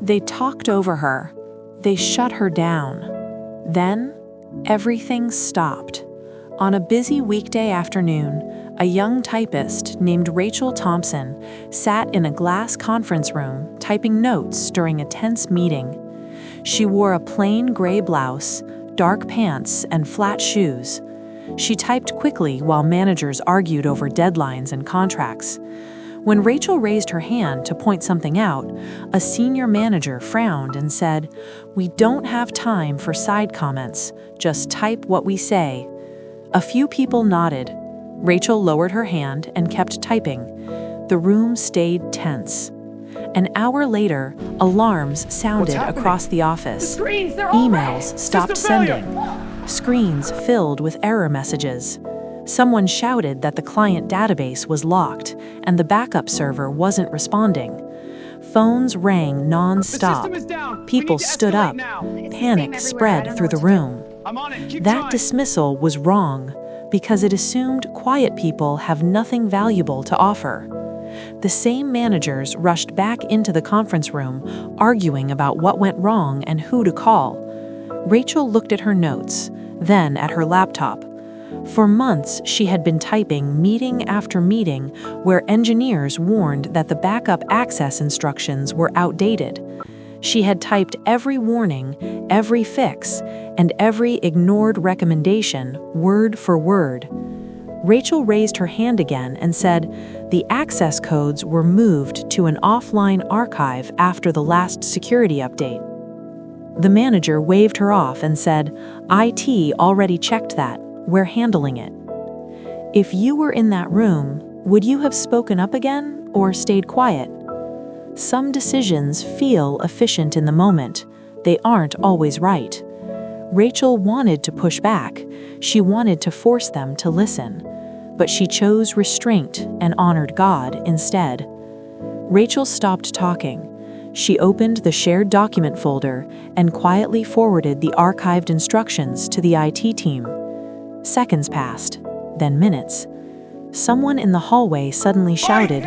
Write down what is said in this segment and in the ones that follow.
They talked over her. They shut her down. Then, everything stopped. On a busy weekday afternoon, a young typist named Rachel Thompson sat in a glass conference room typing notes during a tense meeting. She wore a plain gray blouse, dark pants, and flat shoes. She typed quickly while managers argued over deadlines and contracts. When Rachel raised her hand to point something out, a senior manager frowned and said, "We don't have time for side comments. Just type what we say." A few people nodded. Rachel lowered her hand and kept typing. The room stayed tense. An hour later, alarms sounded across the office. Emails stopped sending. Screens filled with error messages. Someone shouted that the client database was locked and the backup server wasn't responding. Phones rang non-stop. People stood up. Panic spread through the room. That dismissal was wrong because it assumed quiet people have nothing valuable to offer. The same managers rushed back into the conference room, arguing about what went wrong and who to call. Rachel looked at her notes, then at her laptop. For months, she had been typing meeting after meeting where engineers warned that the backup access instructions were outdated. She had typed every warning, every fix, and every ignored recommendation, word for word. Rachel raised her hand again and said, "The access codes were moved to an offline archive after the last security update." The manager waved her off and said, "IT already checked that. We're handling it." If you were in that room, would you have spoken up again or stayed quiet? Some decisions feel efficient in the moment. They aren't always right. Rachel wanted to push back. She wanted to force them to listen. But she chose restraint and honored God instead. Rachel stopped talking. She opened the shared document folder and quietly forwarded the archived instructions to the IT team. Seconds passed, then minutes. Someone in the hallway suddenly shouted,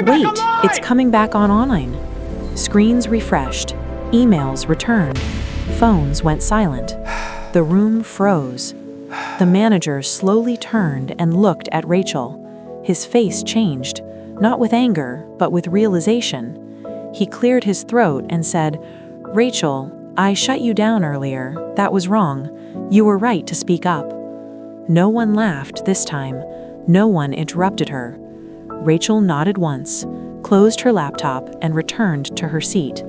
"Wait, it's coming back online." Screens refreshed, emails returned, phones went silent. The room froze. The manager slowly turned and looked at Rachel. His face changed, not with anger, but with realization. He cleared his throat and said, "Rachel, I shut you down earlier. That was wrong. You were right to speak up." No one laughed this time. No one interrupted her. Rachel nodded once, closed her laptop, and returned to her seat.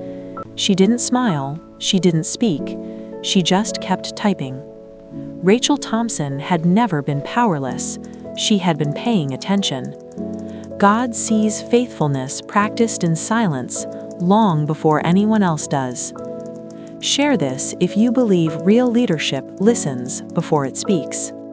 She didn't smile. She didn't speak. She just kept typing. Rachel Thompson had never been powerless. She had been paying attention. God sees faithfulness practiced in silence long before anyone else does. Share this if you believe real leadership listens before it speaks.